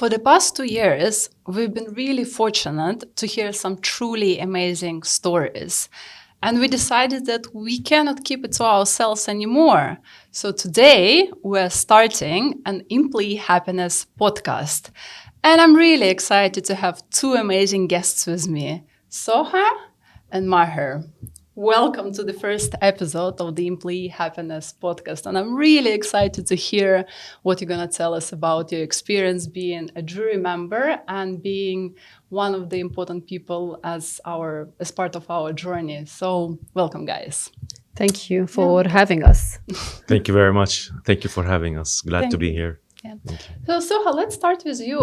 For the past 2 years, we've been really fortunate to hear some truly amazing stories. And we decided that we cannot keep it to ourselves anymore. So today we're starting an Employee Happiness podcast. And I'm really excited to have two amazing guests with me, Soha and Maher. Welcome to the first episode of the Employee Happiness podcast. And I'm really excited to hear what you're going to tell us about your experience being a jury member and being one of the important people as part of our journey. So welcome, guys. Thank you for having us. Thank you very much. Thank you for having us. Glad Thank to be you. here. Yeah. So Soha, let's start with you.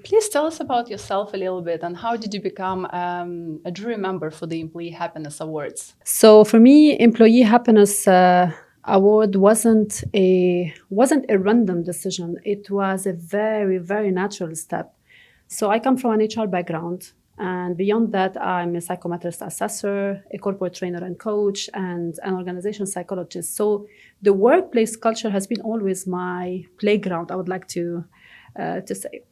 Please tell us about yourself a little bit and how did you become a jury member for the Employee Happiness Awards? So for me, Employee Happiness Award wasn't a random decision. It was a very, very natural step. So I come from an HR background. And beyond that, I'm a psychometrist assessor, a corporate trainer and coach, and an organization psychologist. So the workplace culture has been always my playground, I would like to say.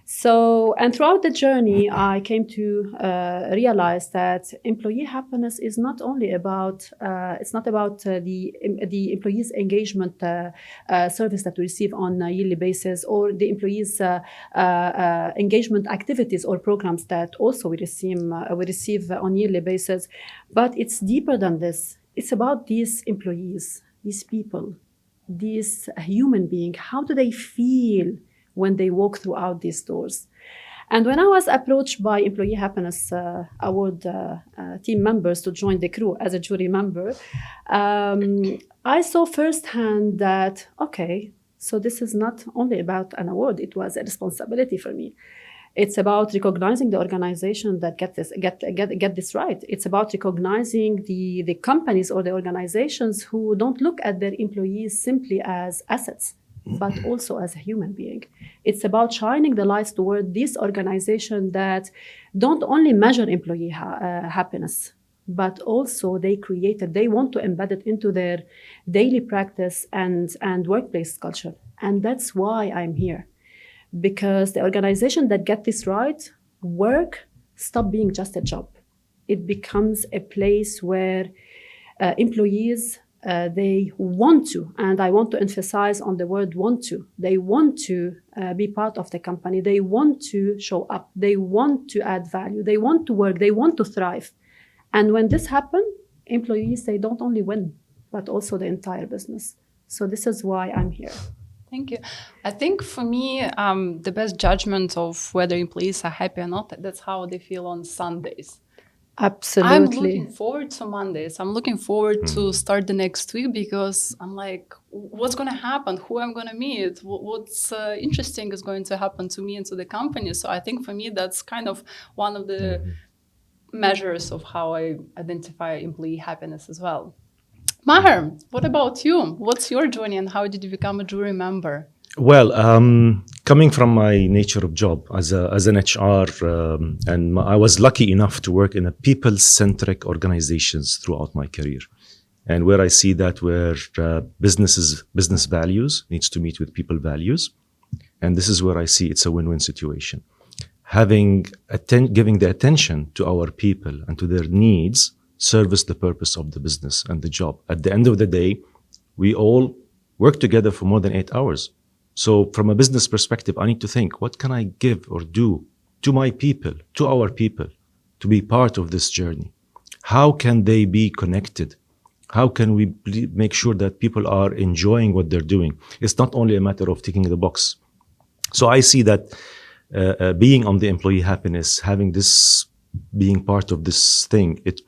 So, and throughout the journey, I came to realize that employee happiness is not only about, it's not about the employees' engagement service that we receive on a yearly basis, or the employees' engagement activities or programs that also we receive on yearly basis. But it's deeper than this. It's about these employees, these people, these human beings. How do they feel when they walk throughout these doors? And when I was approached by Employee Happiness Award team members to join the crew as a jury member, I saw firsthand that, okay, so this is not only about an award, it was a responsibility for me. It's about recognizing the organization that get this right. It's about recognizing the companies or the organizations who don't look at their employees simply as assets, but also as a human being. It's about shining the lights toward this organization that don't only measure employee happiness, but also they want to embed it into their daily practice and workplace culture. And that's why I'm here. Because the organization that get this right, work stop being just a job. It becomes a place where employees they want to, and I want to emphasize on the word want to. They want to be part of the company. They want to show up. They want to add value. They want to work. They want to thrive. And when this happens, employees, they don't only win, but also the entire business. So this is why I'm here. Thank you. I think for me, the best judgment of whether employees are happy or not, that's how they feel on Sundays. Absolutely. I'm looking forward to Mondays. I'm looking forward to start the next week because I'm like, what's going to happen? Who I'm going to meet? What's interesting is going to happen to me and to the company. So I think for me, that's kind of one of the measures of how I identify employee happiness as well. Maher, what about you? What's your journey and how did you become a jury member? Well, coming from my nature of job as an HR, and I was lucky enough to work in a people-centric organizations throughout my career. And where I see that where business values needs to meet with people values. And this is where I see it's a win-win situation. Giving the attention to our people and to their needs service the purpose of the business and the job. At the end of the day, we all work together for more than 8 hours. So from a business perspective, I need to think, what can I give or do to my people, to our people, to be part of this journey? How can they be connected? How can we make sure that people are enjoying what they're doing? It's not only a matter of ticking the box. So I see that being on the employee happiness, having this, being part of this thing, it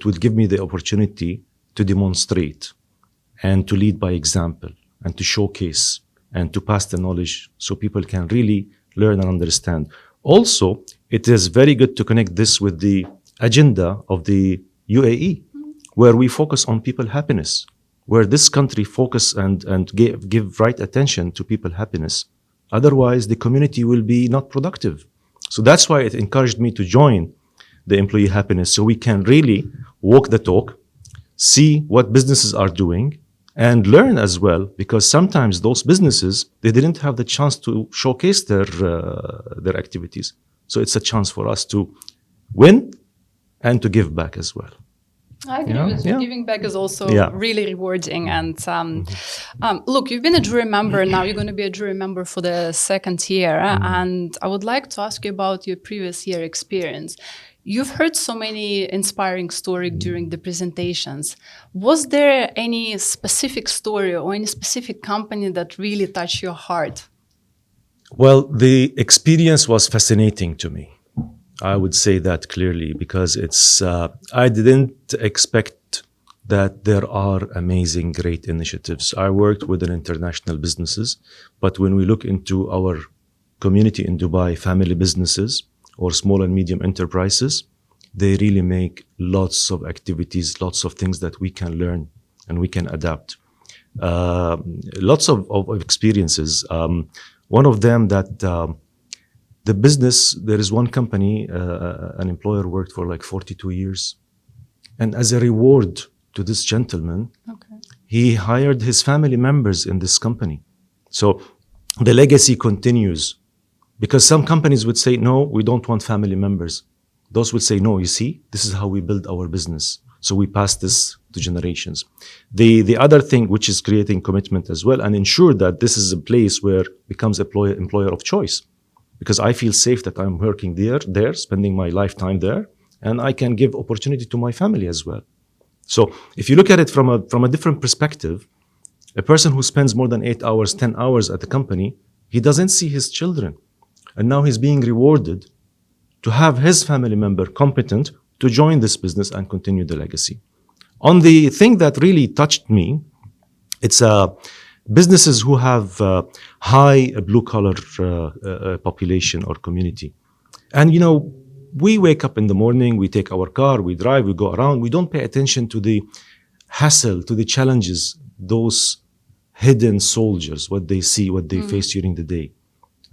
would give me the opportunity to demonstrate and to lead by example and to showcase and to pass the knowledge so people can really learn and understand. Also, it is very good to connect this with the agenda of the UAE, where we focus on people happiness, where this country focus and give right attention to people happiness. Otherwise, the community will be not productive. So that's why it encouraged me to join the employee happiness so we can really walk the talk, see what businesses are doing, and learn as well, because sometimes those businesses, they didn't have the chance to showcase their activities. So it's a chance for us to win and to give back as well. I agree with you. Yeah. Giving back is also Yeah. really rewarding. And look, you've been a jury member. Now you're going to be a jury member for the second year. And I would like to ask you about your previous year experience. You've heard so many inspiring stories during the presentations. Was there any specific story or any specific company that really touched your heart? Well, the experience was fascinating to me. I would say that clearly, because I didn't expect that there are amazing, great initiatives. I worked with international businesses, but when we look into our community in Dubai, family businesses or small and medium enterprises, they really make lots of activities, lots of things that we can learn and we can adapt. Lots of experiences. One of them that the business, there is one company, an employer worked for like 42 years. And as a reward to this gentleman, he hired his family members in this company. So the legacy continues, because some companies would say, no, we don't want family members. Those would say, no, you see, this is how we build our business. So we pass this to generations. The other thing, which is creating commitment as well and ensure that this is a place where becomes employer of choice. Because I feel safe that I'm working there, spending my lifetime there, and I can give opportunity to my family as well. So if you look at it from a different perspective, a person who spends more than 8 hours, 10 hours at the company, he doesn't see his children. And now he's being rewarded to have his family member competent to join this business and continue the legacy. On the thing that really touched me, it's businesses who have high blue-collar population or community. And, we wake up in the morning, we take our car, we drive, we go around. We don't pay attention to the hassle, to the challenges, those hidden soldiers, what they see, what they face during the day.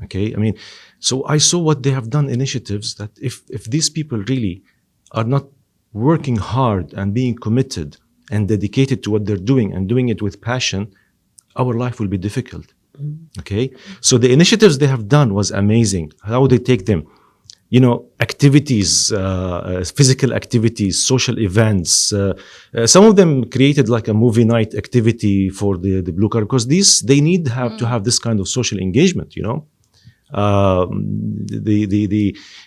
Okay? I mean, so I saw what they have done, initiatives that if these people really are not working hard and being committed and dedicated to what they're doing and doing it with passion, our life will be difficult. Okay? So the initiatives they have done was amazing. How they take them, activities, physical activities, social events. Some of them created like a movie night activity for the blue card, because they need to have this kind of social engagement,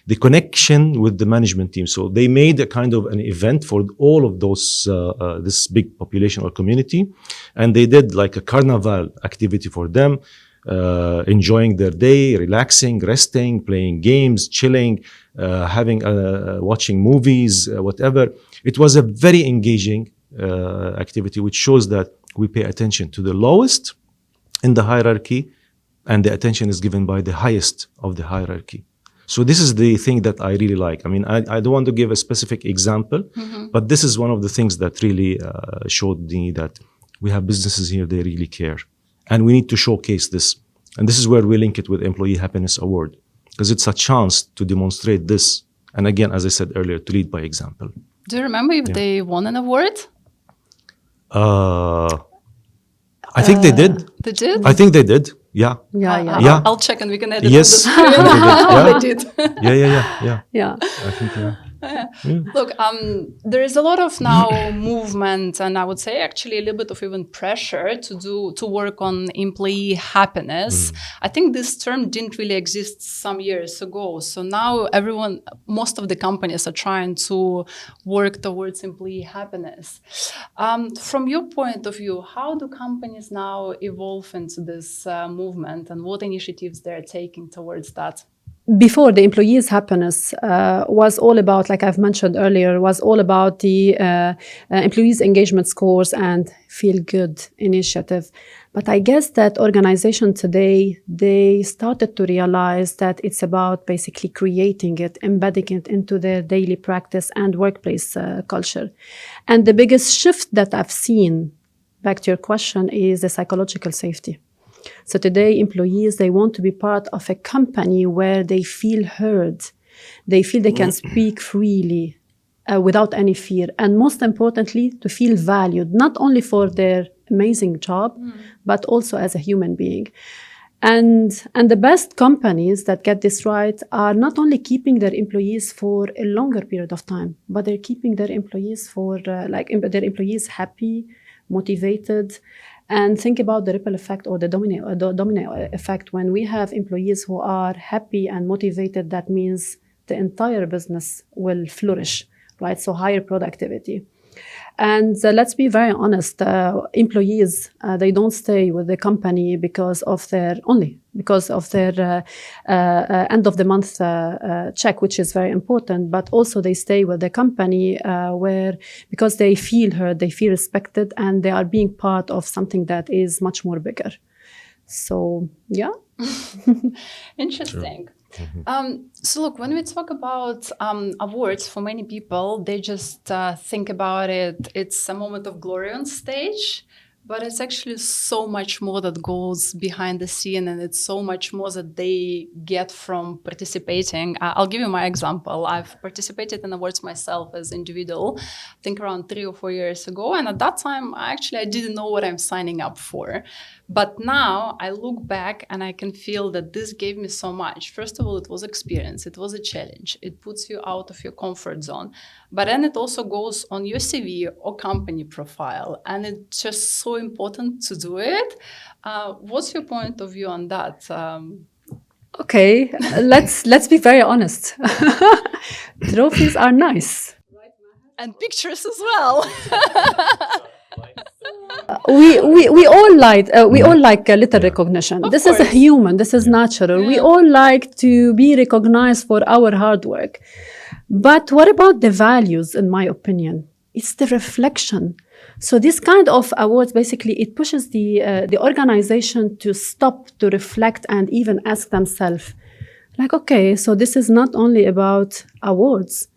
the connection with the management team. So they made a kind of an event for all of those, this big population or community. And they did like a carnival activity for them, enjoying their day, relaxing, resting, playing games, chilling, watching movies, whatever. It was a very engaging activity, which shows that we pay attention to the lowest in the hierarchy, and the attention is given by the highest of the hierarchy. So this is the thing that I really like. I mean, I don't want to give a specific example, but this is one of the things that really showed me that we have businesses here, they really care. And we need to showcase this. And this is where we link it with Employee Happiness Award, because it's a chance to demonstrate this. And again, as I said earlier, to lead by example. Do you remember if they won an award? I think they did. They did? I think they did. Yeah. Yeah. I'll check and we can edit Yes. on the screen. They did. Yeah. I think, yeah. Look, there is a lot of now movement, and I would say actually a little bit of even pressure to work on employee happiness. I think this term didn't really exist some years ago. So now most of the companies are trying to work towards employee happiness. From your point of view, how do companies now evolve into this movement, and what initiatives they're taking towards that? Before, the employees' happiness was all about, like I've mentioned earlier, was all about the employees' engagement scores and feel-good initiative. But I guess that organizations today, they started to realize that it's about basically creating it, embedding it into their daily practice and workplace culture. And the biggest shift that I've seen, back to your question, is the psychological safety. So today, employees, they want to be part of a company where they feel heard. They feel they can speak freely without any fear. And most importantly, to feel valued, not only for their amazing job, but also as a human being. And the best companies that get this right are not only keeping their employees for a longer period of time, but they're keeping their employees for their employees happy, motivated. And think about the ripple effect or the domino effect. When we have employees who are happy and motivated, that means the entire business will flourish, right? So higher productivity. And let's be very honest, employees, they don't stay with the company because of their end of the month check, which is very important, but also they stay with the company because they feel heard, they feel respected, and they are being part of something that is much more bigger. So, yeah. Interesting. So look, when we talk about awards, for many people, they just think about it. It's a moment of glory on stage, but it's actually so much more that goes behind the scene, and it's so much more that they get from participating. I'll give you my example. I've participated in awards myself as individual, I think around 3 or 4 years ago. And at that time, I didn't know what I'm signing up for. But now I look back and I can feel that this gave me so much. First of all, it was experience. It was a challenge. It puts you out of your comfort zone. But then it also goes on your CV or company profile. And it's just so important to do it. What's your point of view on that? Okay, let's be very honest. Trophies are nice. And pictures as well. We all like a little recognition. This is human. This is natural. We all like to be recognized for our hard work. But what about the values? In my opinion, it's the reflection. So this kind of awards, basically, it pushes the organization to stop, to reflect, and even ask themselves, like, okay, so this is not only about awards.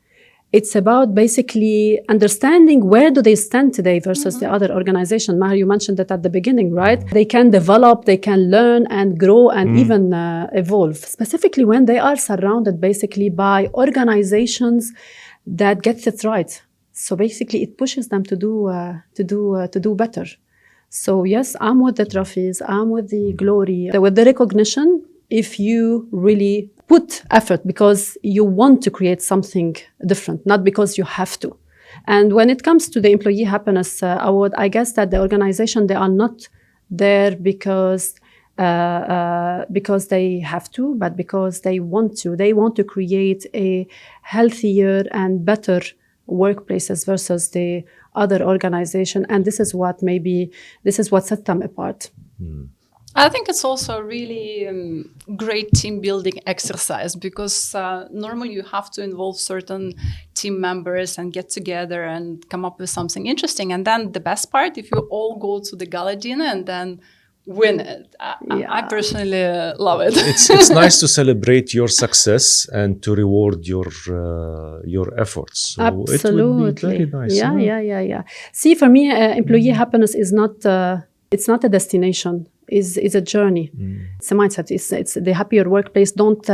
It's about basically understanding where do they stand today versus the other organization. Maher, you mentioned that at the beginning, right? They can develop, they can learn and grow and even evolve, specifically when they are surrounded basically by organizations that get it right. So basically it pushes them to do better. So yes, I'm with the trophies, I'm with the glory, with the recognition. If you really put effort because you want to create something different, not because you have to. And when it comes to the Employee Happiness Award, I guess that the organization, they are not there because they have to, but because they want to. They want to create a healthier and better workplaces versus the other organization. And this is what sets them apart. I think it's also a really great team building exercise because normally you have to involve certain team members and get together and come up with something interesting. And then the best part, if you all go to the gala dinner and then win it. I personally love it. It's nice to celebrate your success and to reward your efforts. So absolutely. It would be very nice. Yeah. See, for me, employee happiness is not it's not a destination. Is a journey. It's a mindset. It's the happier workplace don't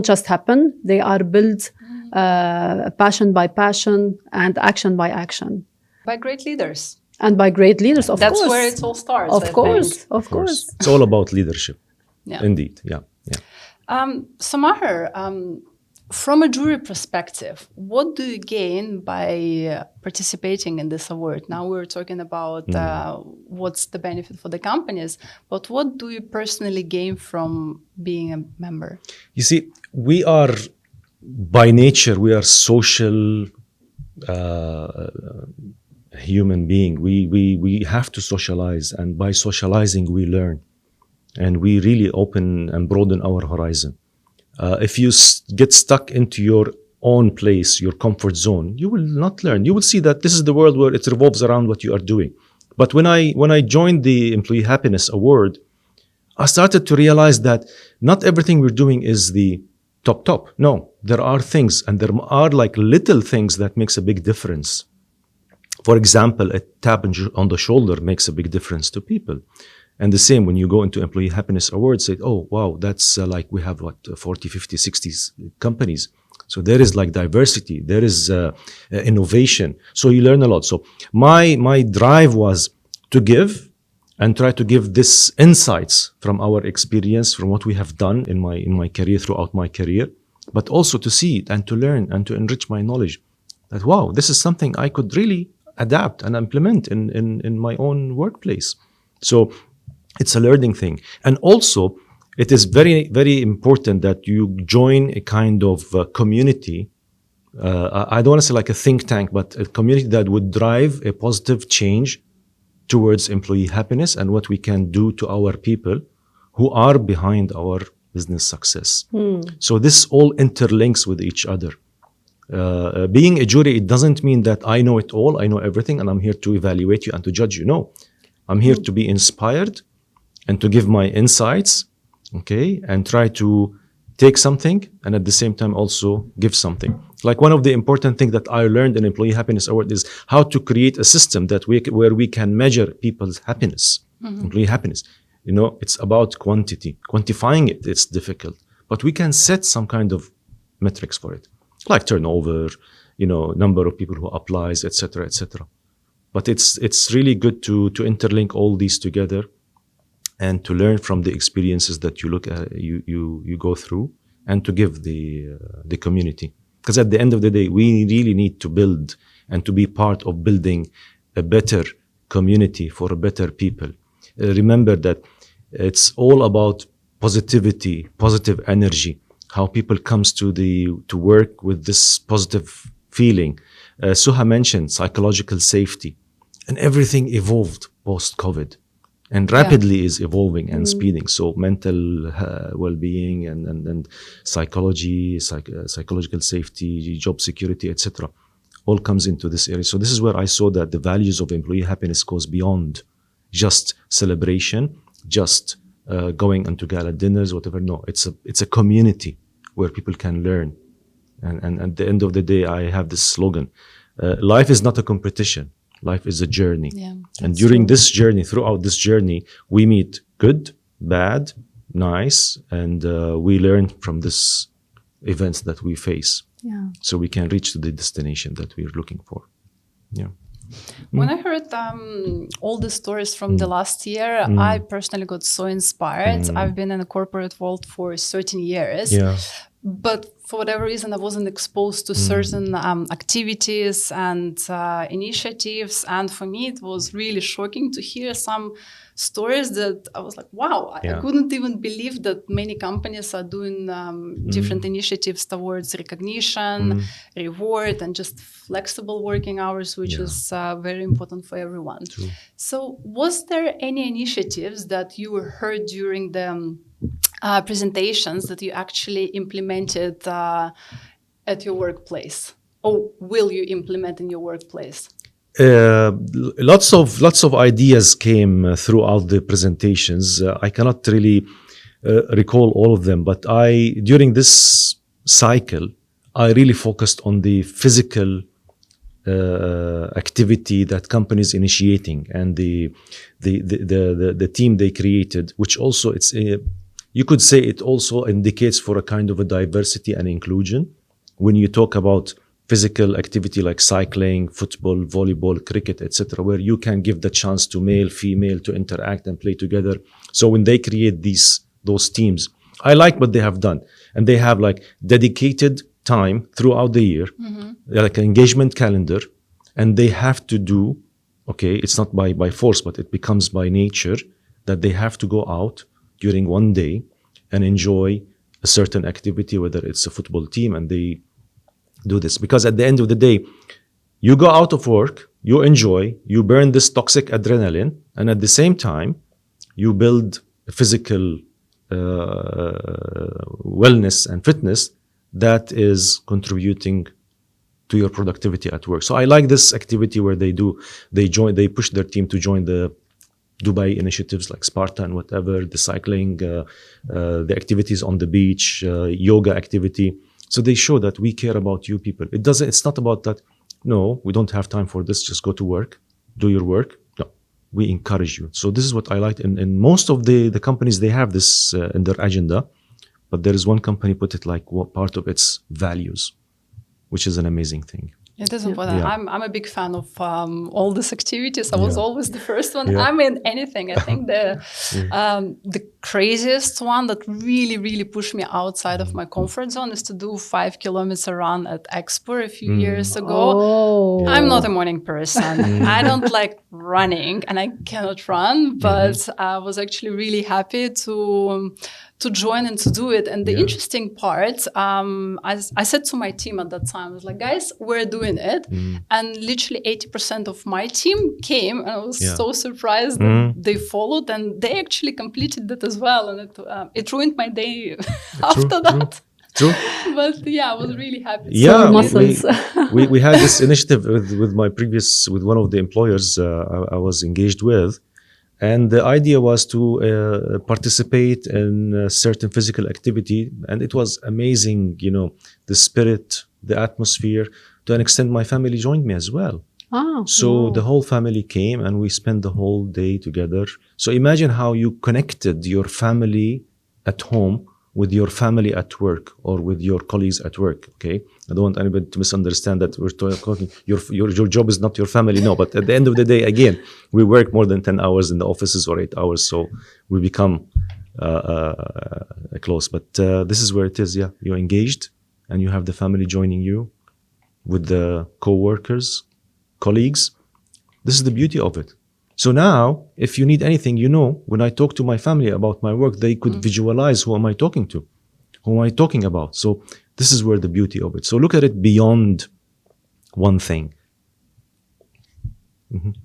just happen. They are built passion by passion and action by action. By great leaders. And by great leaders, of course. That's where it all starts. Of course. It's all about leadership. Yeah. Indeed. Yeah. So Maher, from a jury perspective, what do you gain by participating in this award? Now we're talking about what's the benefit for the companies, but what do you personally gain from being a member? You see, by nature, we are social human being. We have to socialize, and by socializing, we learn, and we really open and broaden our horizon. If you get stuck into your own place, your comfort zone, you will not learn. You will see that this is the world where it revolves around what you are doing. But when I joined the Employee Happiness Award, I started to realize that not everything we're doing is the top. No, there are things, and there are like little things that makes a big difference. For example, a tap on the shoulder makes a big difference to people. And the same when you go into Employee Happiness Awards, say, oh, wow, that's like we have 40, 50, 60 companies. So there is like diversity, there is innovation. So you learn a lot. So my drive was to give and try to give this insights from our experience, from what we have done in my career, throughout my career, but also to see it and to learn and to enrich my knowledge. That, wow, this is something I could really adapt and implement in my own workplace. So it's a learning thing. And also, it is very, very important that you join a kind of community. I don't want to say like a think tank, but a community that would drive a positive change towards employee happiness and what we can do to our people who are behind our business success. So this all interlinks with each other. Being a jury, it doesn't mean that I know it all, I know everything, and I'm here to evaluate you and to judge you. No, I'm here to be inspired and to give my insights, okay, and try to take something and at the same time also give something. Like one of the important things that I learned in Employee Happiness Award is how to create a system that where we can measure people's happiness, employee happiness. You know, it's about quantity. Quantifying it, it's difficult, but we can set some kind of metrics for it, like turnover, you know, number of people who applies, etc., etc. But it's really good to interlink all these together and to learn from the experiences that you look at, you go through, and to give the community. Because at the end of the day, we really need to build and to be part of building a better community for better people. Remember that it's all about positivity, positive energy, how people comes to work with this positive feeling. Soha mentioned psychological safety, and everything evolved post-COVID. And rapidly is evolving and speeding. So mental well-being and psychology, psychological safety, job security, etc., all comes into this area. So this is where I saw that the values of employee happiness goes beyond just celebration, just going into gala dinners, whatever. No, it's a community where people can learn. And at the end of the day, I have this slogan: life is not a competition. Life is a journey. Yeah, and during this journey, throughout this journey, we meet good, bad, nice, and we learn from this events that we face. Yeah. So we can reach to the destination that we're looking for. Yeah. When I heard all the stories from the last year, I personally got so inspired. I've been in the corporate world for 13 years. Yeah. But for whatever reason, I wasn't exposed to certain activities and initiatives. And for me, it was really shocking to hear some stories that I was like, wow, I couldn't even believe that many companies are doing different initiatives towards recognition, reward, and just flexible working hours, which is very important for everyone. True. So was there any initiatives that you heard during the presentations that you actually implemented at your workplace, or will you implement in your workplace? Lots of ideas came throughout the presentations. I cannot really recall all of them, but during this cycle, I really focused on the physical activity that companies initiating and the team they created, which also you could say it also indicates for a kind of a diversity and inclusion. When you talk about physical activity like cycling, football, volleyball, cricket, etc., where you can give the chance to male, female to interact and play together. So when they create those teams, I like what they have done. And they have like dedicated time throughout the year, like an engagement calendar, and they have to do, okay, it's not by force, but it becomes by nature that they have to go out during one day and enjoy a certain activity, whether it's a football team, and they do this. Because at the end of the day, you go out of work, you enjoy, you burn this toxic adrenaline, and at the same time, you build a physical wellness and fitness that is contributing to your productivity at work. So I like this activity where they push their team to join the Dubai initiatives like Sparta and whatever, the cycling, the activities on the beach, yoga activity. So they show that we care about you people. It's not about that, no, we don't have time for this, just go to work, do your work. No, we encourage you. So this is what I liked. In most of the companies, they have this in their agenda, but there is one company put it like part of its values, which is an amazing thing. It is important. Yeah. I'm a big fan of all these activities. I was Yeah. always the first one. Yeah. I'm in anything. I think the craziest one that really pushed me outside of my comfort zone is to do 5 kilometer run at Expo a few years ago. Oh. I'm not a morning person. I don't like running and I cannot run, but I was actually really happy to join and to do it. And the interesting part, I said to my team at that time, I was like, guys, we're doing it. And literally 80% of my team came, and I was so surprised that they followed, and they actually completed that as well. And it ruined my day after that. True. But yeah, I was really happy. Yeah, muscles. we had this initiative with one of the employers I was engaged with. And the idea was to participate in a certain physical activity. And it was amazing, the spirit, the atmosphere. To an extent, my family joined me as well. So the whole family came and we spent the whole day together. So imagine how you connected your family at home with your family at work or with your colleagues at work, okay? I don't want anybody to misunderstand that we're talking, your job is not your family, no. But at the end of the day, again, we work more than 10 hours in the offices or 8 hours, so we become close. But this is where it is, yeah. You're engaged and you have the family joining you with the co-workers, colleagues. This is the beauty of it. So now, if you need anything, when I talk to my family about my work, they could visualize who am I talking to, who am I talking about. So this is where the beauty of it. So look at it beyond one thing.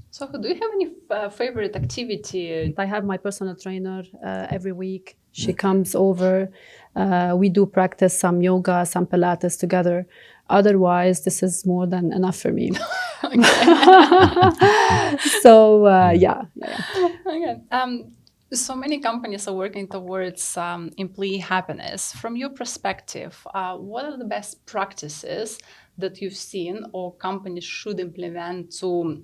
So do you have any favorite activity? I have my personal trainer every week. She comes over. We do practice some yoga, some Pilates together. Otherwise, this is more than enough for me. So, yeah. Okay. So many companies are working towards employee happiness. From your perspective, what are the best practices that you've seen or companies should implement to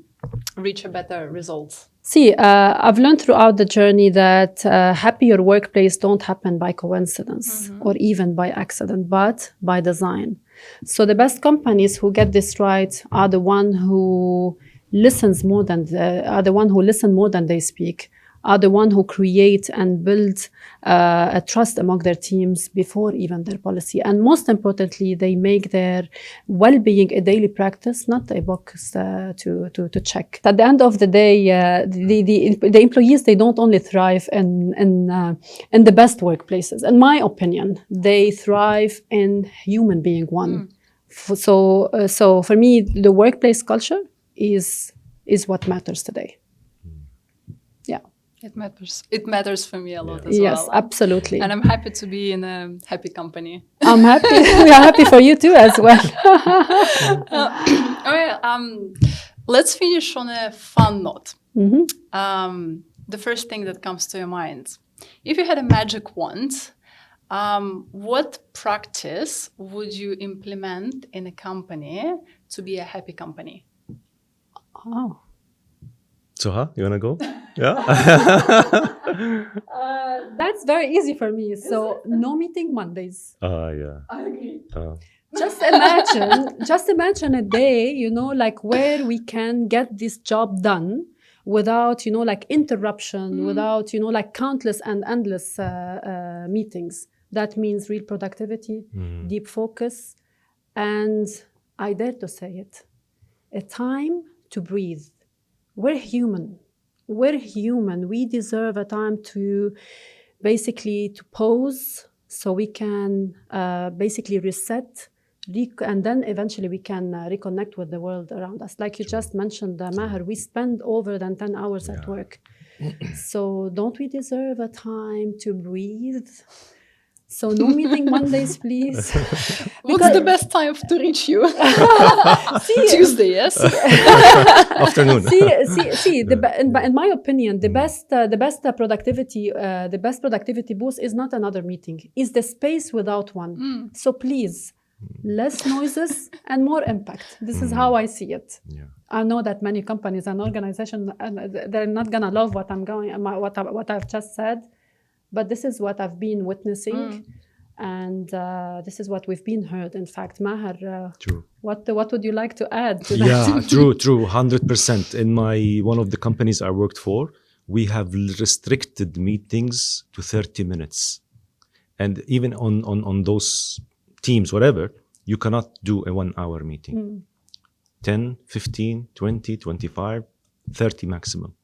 reach a better results? See, I've learned throughout the journey that happier workplace don't happen by coincidence or even by accident, but by design. So the best companies who get this right are the one who listen more than they speak, are the one who create and build a trust among their teams before even their policy. And most importantly, they make their well-being a daily practice, not a box to check. At the end of the day, the employees, they don't only thrive in the best workplaces. In my opinion, they thrive in human being one. So for me, the workplace culture is what matters today. Yeah. It matters. It matters for me a lot as well. Yes, absolutely. And I'm happy to be in a happy company. I'm happy. We are happy for you too as well. All right. Let's finish on a fun note. The first thing that comes to your mind. If you had a magic wand, what practice would you implement in a company to be a happy company? Oh. Soha, you want to go? Yeah. That's very easy for me. So no meeting Mondays. Yeah. I agree. Just imagine a day, like where we can get this job done without, like interruption, without, like countless and endless meetings. That means real productivity, deep focus, and I dare to say it, a time to breathe. We're human. We deserve a time to basically to pause so we can basically reset, and then eventually we can reconnect with the world around us. Like you just mentioned, Maher, we spend over than 10 hours at work. So don't we deserve a time to breathe? So no meeting Mondays, please. What's the best time to reach you? Tuesday, yes. Afternoon. In my opinion, the best productivity boost is not another meeting. Is the space without one. So please, less noises and more impact. This is how I see it. Yeah. I know that many companies and organizations, they're not gonna love what I've just said. But this is what I've been witnessing. And this is what we've been heard. In fact, Maher, True. what would you like to add to that? Yeah, true, 100%. In one of the companies I worked for, we have restricted meetings to 30 minutes. And even on those teams, whatever, you cannot do a 1 hour meeting. 10, 15, 20, 25, 30 maximum.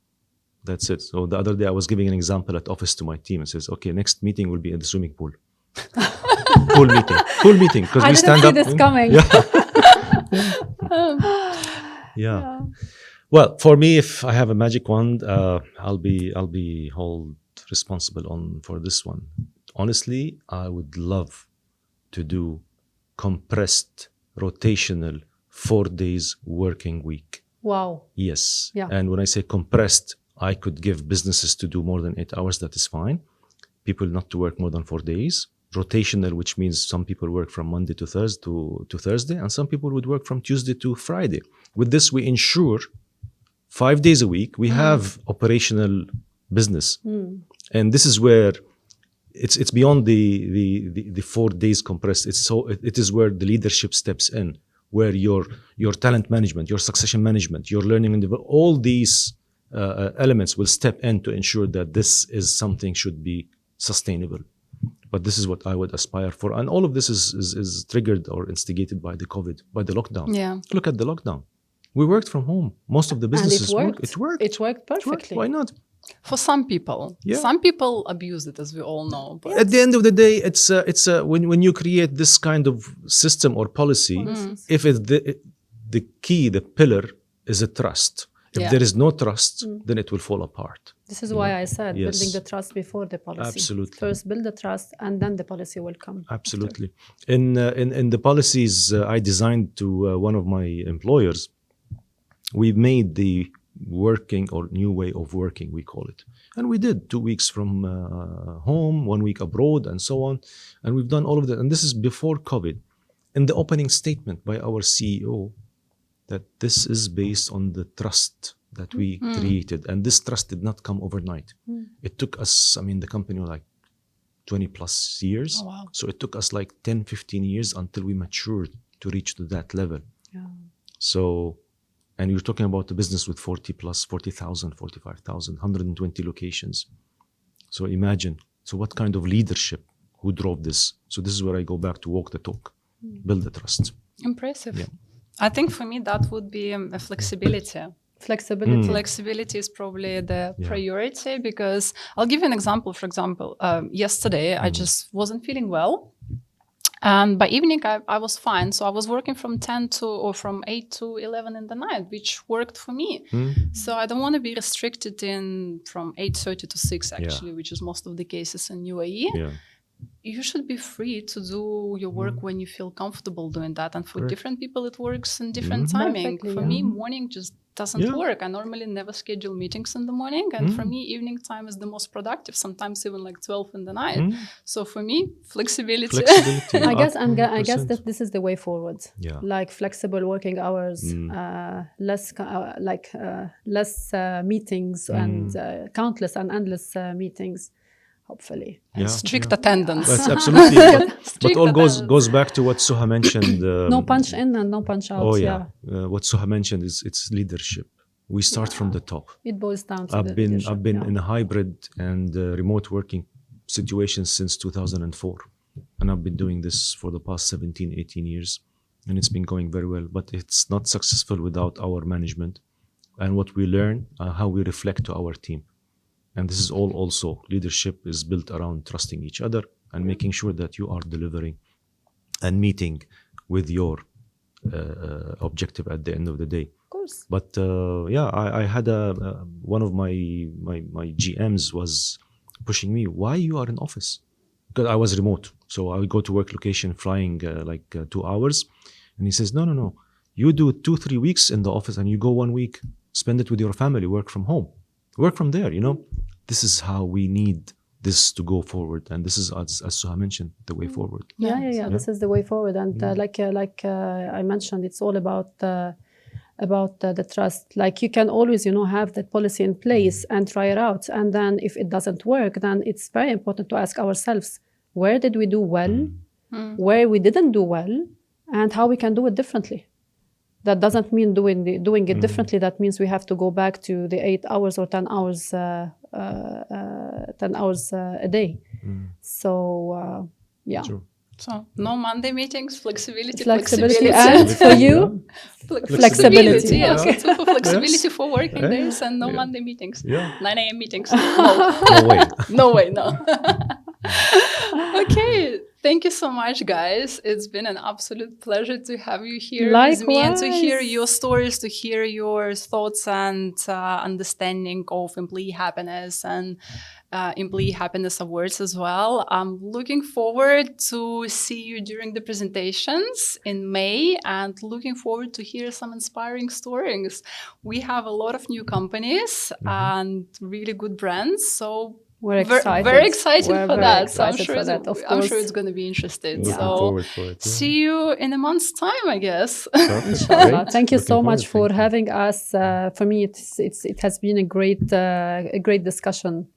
That's it. So the other day I was giving an example at office to my team and says, okay, next meeting will be in the swimming pool. Pool meeting. Because we stand up. I didn't see this coming. Yeah. Well, for me, if I have a magic wand, I'll be held responsible for this one. Honestly, I would love to do compressed, rotational 4 days working week. Wow. Yes. Yeah. And when I say compressed, I could give businesses to do more than 8 hours. That is fine. People not to work more than 4 days. Rotational, which means some people work from Monday to Thursday, and some people would work from Tuesday to Friday. With this, we ensure 5 days a week we have operational business, and this is where it's beyond the 4 days compressed. It is where the leadership steps in, where your talent management, your succession management, your learning and development, all these elements will step in to ensure that this is something should be sustainable. But this is what I would aspire for. And all of this is triggered or instigated by the COVID, by the lockdown. Yeah. Look at the lockdown. We worked from home. Most of the businesses and it worked. It worked perfectly. Why not? For some people. Yeah. Some people abuse it, as we all know. But At the end of the day, it's when you create this kind of system or policy, if it's the key, the pillar is a trust. If there is no trust, then it will fall apart. This is why I said Yes. building the trust before the policy. Absolutely. First build the trust and then the policy will come. Absolutely. In the policies I designed to one of my employers, we made the working or new way of working, we call it. And we did 2 weeks from home, 1 week abroad, and so on. And we've done all of that. And this is before COVID. In the opening statement by our CEO, that this is based on the trust that we created. And this trust did not come overnight. It took us, the company was like 20 plus years. Oh, wow. So it took us like 10, 15 years until we matured to reach to that level. Yeah. So, and you're talking about the business with 40,000, 45,000, 120 locations. So imagine, so what kind of leadership, who drove this? So this is where I go back to walk the talk, build the trust. Impressive. Yeah. I think for me that would be a flexibility. Flexibility. Flexibility is probably the priority, because I'll give you an example. For example, yesterday I just wasn't feeling well. And by evening, I was fine. So I was working from 8 to 11 in the night, which worked for me. So I don't want to be restricted from 8:30 to 6, actually, which is most of the cases in UAE. Yeah. You should be free to do your work when you feel comfortable doing that. And for different people, it works in different timing. Perfectly, For me, morning just doesn't work. I normally never schedule meetings in the morning. And for me, evening time is the most productive, sometimes even like 12 in the night. So for me, flexibility. I guess that this is the way forward. Yeah. Like flexible working hours, less meetings and countless and endless meetings. Hopefully. Yeah. Strict attendance. That's absolutely. But Strict all attendance. goes back to what Soha mentioned. No punch in and no punch out. Oh yeah. What Soha mentioned is it's leadership. We start from the top. It boils down to I've been in a hybrid and remote working situation since 2004, and I've been doing this for the past 17, 18 years, and it's been going very well. But it's not successful without our management and what we learn, how we reflect to our team. And this is all also leadership is built around trusting each other and making sure that you are delivering and meeting with your objective at the end of the day. Of course. But I had one of my GMs was pushing me. Why you are in office? Because I was remote, so I would go to work location flying 2 hours, and he says, no. You do 2-3 weeks in the office, and you go 1 week, spend it with your family, work from home, work from there. This is how we need this to go forward, and this is, as Soha mentioned, the way forward. Yeah. This is the way forward, and like I mentioned, it's all about the trust. Like you can always, have that policy in place and try it out, and then if it doesn't work, then it's very important to ask ourselves, Where did we do well? Where we didn't do well? And how we can do it differently. That doesn't mean doing it differently. That means we have to go back to the 8 hours or 10 hours, 10 hours a day. So, yeah. True. So no Monday meetings, flexibility, And for you, flexibility. Yeah, Yeah. so for flexibility for working Yeah. days and no Yeah. Monday meetings. Yeah. 9 a.m. meetings. No, No way. no way, no. Okay, thank you so much, guys. It's been an absolute pleasure to have you here with me and to hear Likewise. your stories, to hear your thoughts and understanding of employee happiness and employee happiness awards as well. I'm looking forward to see you during the presentations in May and looking forward to hear some inspiring stories. We have a lot of new companies and really good brands, so we're excited. very excited We're for very that. excited So for that, of I'm sure course. it's going to be interesting. Looking So forward for it. Yeah. see you in a month's time, I guess. Perfect. Inshallah. Great. Thank you Looking so much forward. for Thank you. having us. For me, it has been a great discussion.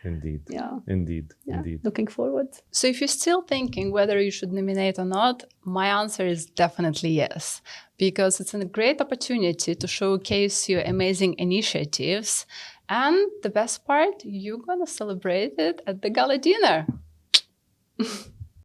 Indeed. Yeah. Indeed. Yeah. Indeed. Looking forward. So if you're still thinking whether you should nominate or not, my answer is definitely yes, because it's a great opportunity to showcase your amazing initiatives. And the best part, you're going to celebrate it at the gala dinner.